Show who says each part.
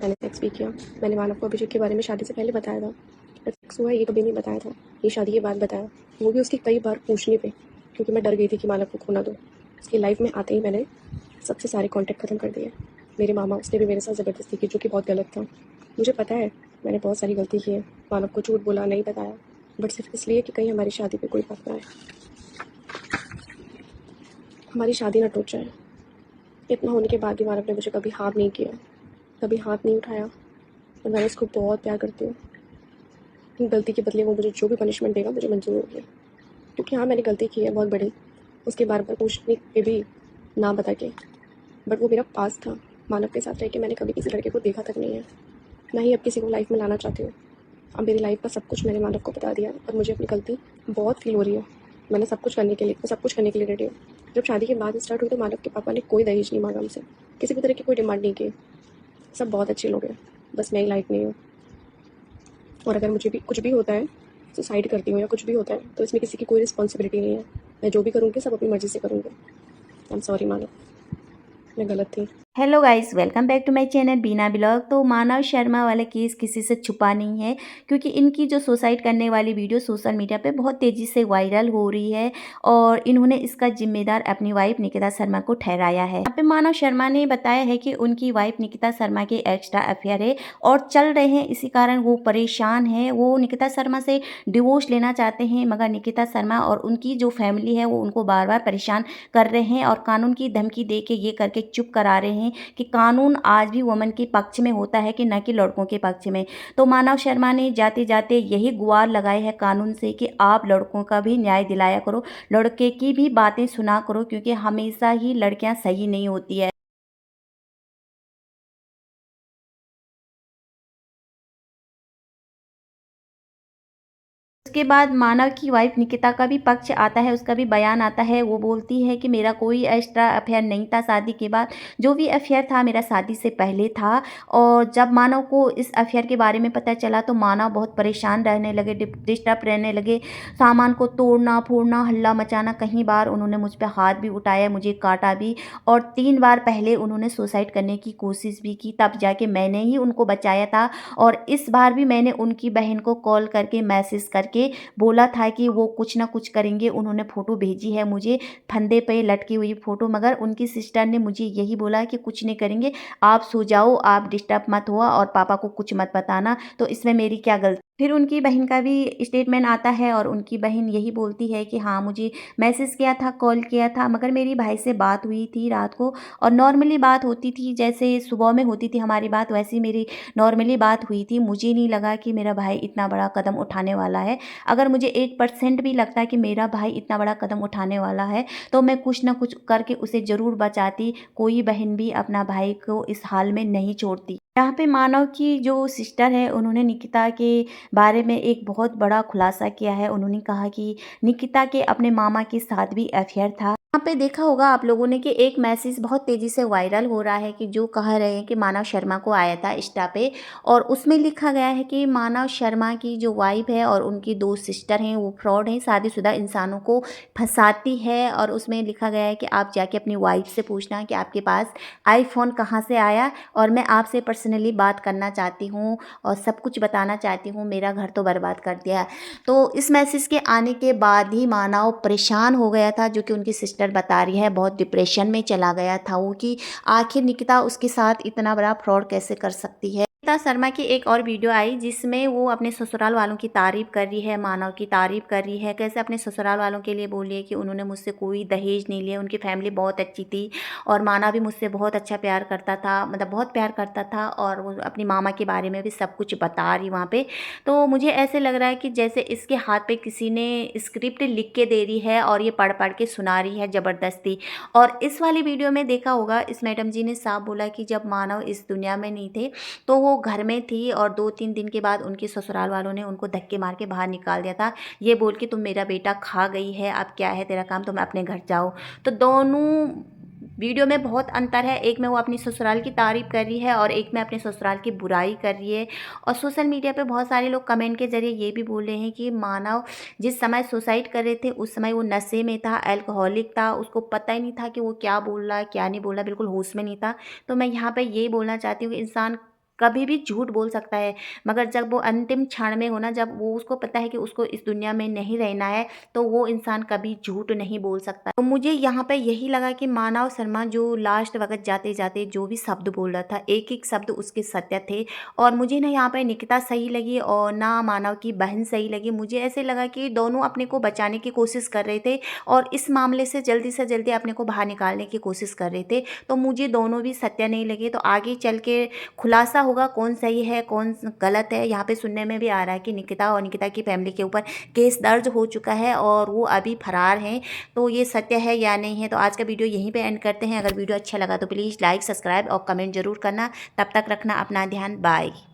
Speaker 1: मैंने सेक्स भी किया। मैंने मानव को अभिषेक के बारे में शादी से पहले बताया था। सेक्स हुआ ये कभी नहीं बताया था, ये शादी के बाद बताया, वो भी उसकी कई बार पूछने पे, क्योंकि मैं डर गई थी कि मानव को खो ना दूँ। उसकी लाइफ में आते ही मैंने सबसे सारे कॉन्टैक्ट ख़त्म कर दिए। मेरे मामा उसने भी मेरे साथ ज़बरदस्ती की, जो कि बहुत गलत था। मुझे पता है मैंने बहुत सारी गलती की है, मानव को झूठ बोला, नहीं बताया, बट सिर्फ इसलिए कि कहीं हमारी शादी पे कोई बात ना आए, हमारी शादी ना टूट जाए। इतना होने के बाद भी मानव ने मुझे कभी हाथ नहीं किया, कभी हाथ नहीं उठाया, और मैं उसको बहुत प्यार करती हूँ। गलती के बदले वो मुझे जो भी पनिशमेंट देगा मुझे मंजूर होगी, क्योंकि हाँ मैंने गलती की है बहुत बड़ी, उसके बार बार पूछने पे भी ना बता के, बट वो मेरा पास था। मानव के साथ रह के मैंने कभी किसी लड़के को देखा तक नहीं है, ना ही अब किसी को लाइफ में लाना चाहती हूँ। अब मेरी लाइफ का सब कुछ मैंने मानव को बता दिया और मुझे अपनी गलती बहुत फील हो रही है। मैं सब कुछ करने के लिए रेडी हूँ। जब शादी के बाद स्टार्ट हुई तो मानव के पापा ने कोई दहेज नहीं मांगा हमसे, किसी भी तरह की कोई डिमांड नहीं की। सब बहुत अच्छे लोग हैं, बस मैं ही लाइफ नहीं हूँ। और अगर मुझे भी कुछ भी होता है, सुसाइड करती हूँ या कुछ भी होता है, तो इसमें किसी की कोई रिस्पॉन्सिबिलिटी नहीं है। मैं जो भी करूँगी सब अपनी मर्ज़ी से करूँगी। आई एम सॉरी मानव, मैं गलत थी।
Speaker 2: Hello guys, welcome back to my channel Bina blog. तो मानव शर्मा वाला केस किसी से छुपा नहीं है, क्योंकि इनकी जो सुसाइड करने वाली वीडियो सोशल मीडिया पे बहुत तेज़ी से वायरल हो रही है और इन्होंने इसका जिम्मेदार अपनी वाइफ निकिता शर्मा को ठहराया है। यहाँ पे मानव शर्मा ने बताया है कि उनकी वाइफ निकिता शर्मा के एक्स्ट्रा अफेयर है और चल रहे हैं, इसी कारण वो परेशान है। वो निकिता शर्मा से डिवोर्स लेना चाहते हैं, मगर निकिता शर्मा और उनकी जो फैमिली है वो उनको बार बार परेशान कर रहे हैं और कानून की धमकी दे के ये करके चुप करा रहे हैं कि कानून आज भी वुमेन के पक्ष में होता है कि न कि लड़कों के पक्ष में। तो मानव शर्मा ने जाते जाते यही गुहार लगाए है कानून से कि आप लड़कों का भी न्याय दिलाया करो, लड़के की भी बातें सुना करो, क्योंकि हमेशा ही लड़कियां सही नहीं होती है। उसके बाद मानव की वाइफ निकिता का भी पक्ष आता है, उसका भी बयान आता है। वो बोलती है कि मेरा कोई एक्स्ट्रा अफेयर नहीं था शादी के बाद, जो भी अफेयर था मेरा शादी से पहले था। और जब मानव को इस अफेयर के बारे में पता चला तो मानव बहुत परेशान रहने लगे, डिस्टर्ब रहने लगे। सामान को तोड़ना फोड़ना, हल्ला मचाना, कई बार उन्होंने मुझ पर हाथ भी उठाया, मुझे काटा भी, और 3 बार पहले उन्होंने सुसाइड करने की कोशिश भी की, तब जाके मैंने ही उनको बचाया था। और इस बार भी मैंने उनकी बहन को कॉल करके मैसेज करके बोला था कि वो कुछ ना कुछ करेंगे। उन्होंने फ़ोटो भेजी है मुझे, फंदे पे लटकी हुई फ़ोटो, मगर उनकी सिस्टर ने मुझे यही बोला कि कुछ नहीं करेंगे, आप सो जाओ, आप डिस्टर्ब मत हुआ और पापा को कुछ मत बताना। तो इसमें मेरी क्या गलती। फिर उनकी बहन का भी स्टेटमेंट आता है और उनकी बहन यही बोलती है कि हाँ, मुझे मैसेज किया था, कॉल किया था, मगर मेरी भाई से बात हुई थी रात को और नॉर्मली बात होती थी, जैसे सुबह में होती थी हमारी बात, वैसी मेरी नॉर्मली बात हुई थी। मुझे नहीं लगा कि मेरा भाई इतना बड़ा कदम उठाने वाला है। अगर मुझे 1% भी लगता है कि मेरा भाई इतना बड़ा कदम उठाने वाला है तो मैं कुछ ना कुछ करके उसे ज़रूर बचाती। कोई बहन भी अपना भाई को इस हाल में नहीं छोड़ती। यहाँ पे मानव की जो सिस्टर है उन्होंने निकिता के बारे में एक बहुत बड़ा खुलासा किया है। उन्होंने कहा कि निकिता के अपने मामा के साथ भी अफेयर था। यहाँ पे देखा होगा आप लोगों ने कि एक मैसेज बहुत तेज़ी से वायरल हो रहा है कि जो कह रहे हैं कि मानव शर्मा को आया था इंस्टा पे, और उसमें लिखा गया है कि मानव शर्मा की जो वाइफ है और उनकी 2 सिस्टर हैं वो फ्रॉड हैं, शादीशुदा इंसानों को फंसाती है। और उसमें लिखा गया है कि आप जाके अपनी वाइफ से पूछना कि आपके पास आईफ़ोन कहाँ से आया, और मैं आपसे पर्सनली बात करना चाहती हूँ और सब कुछ बताना चाहती हूँ, मेरा घर तो बर्बाद कर दिया। तो इस मैसेज के आने के बाद ही मानव परेशान हो गया था, जो कि उनकी सिस्टर बता रही है, बहुत डिप्रेशन में चला गया था वो कि आखिर निकिता उसके साथ इतना बड़ा फ्रॉड कैसे कर सकती है। निकिता शर्मा की एक और वीडियो आई जिसमें वो अपने ससुराल वालों की तारीफ कर रही है, मानव की तारीफ कर रही है, कैसे अपने ससुराल वालों के लिए बोली है कि उन्होंने मुझसे कोई दहेज नहीं लिया, उनकी फैमिली बहुत अच्छी थी और मानव भी मुझसे बहुत अच्छा प्यार करता था, मतलब बहुत प्यार करता था। और वो अपनी मामा के बारे में भी सब कुछ बता रही वहाँ पे। तो मुझे ऐसे लग रहा है कि जैसे इसके हाथ पे किसी ने स्क्रिप्ट लिख के दे रही है और ये पढ़ पढ़ के सुना रही है ज़बरदस्ती। और इस वाली वीडियो में देखा होगा, इस मैडम जी ने साफ बोला कि जब मानव इस दुनिया में नहीं थे तो वो घर में थी और 2-3 दिन के बाद उनके ससुराल वालों ने उनको धक्के मार के बाहर निकाल दिया था, ये बोल के तुम मेरा बेटा खा गई है, अब क्या है तेरा काम, तुम अपने घर जाओ। तो दोनों वीडियो में बहुत अंतर है, एक में वो अपनी ससुराल की तारीफ कर रही है और एक में अपने ससुराल की बुराई कर रही है। और सोशल मीडिया पे बहुत सारे लोग कमेंट के जरिए ये भी बोल रहे हैं कि मानव जिस समय सुसाइड कर रहे थे उस समय वो नशे में था, अल्कोहलिक था, उसको पता ही नहीं था कि वो क्या बोल रहा है क्या नहीं बोल रहा, बिल्कुल होश में नहीं था। तो मैं यहाँ पे ये बोलना चाहती हूँ कि इंसान कभी भी झूठ बोल सकता है, मगर जब वो अंतिम क्षण में हो ना, जब वो उसको पता है कि उसको इस दुनिया में नहीं रहना है, तो वो इंसान कभी झूठ नहीं बोल सकता। तो मुझे यहाँ पे यही लगा कि मानव शर्मा जो लास्ट वक़्त जाते-जाते जो भी शब्द बोल रहा था, एक-एक शब्द उसके सत्य थे और मुझे ना यहाँ पे निकिता सही लगी और ना मानव की बहन सही लगी। मुझे ऐसे लगा कि दोनों अपने को बचाने की कोशिश कर रहे थे और इस मामले से जल्दी अपने को बाहर निकालने की कोशिश कर रहे थे। तो मुझे दोनों भी सत्य नहीं लगे, तो आगे चल के खुलासा होगा कौन सही है, कौन गलत है। यहाँ पे सुनने में भी आ रहा है कि निकिता और निकिता की फैमिली के ऊपर केस दर्ज हो चुका है और वो अभी फरार हैं। तो ये सत्य है या नहीं है। तो आज का वीडियो यहीं पे एंड करते हैं। अगर वीडियो अच्छा लगा तो प्लीज़ लाइक, सब्सक्राइब और कमेंट ज़रूर करना। तब तक रखना अपना ध्यान। बाय।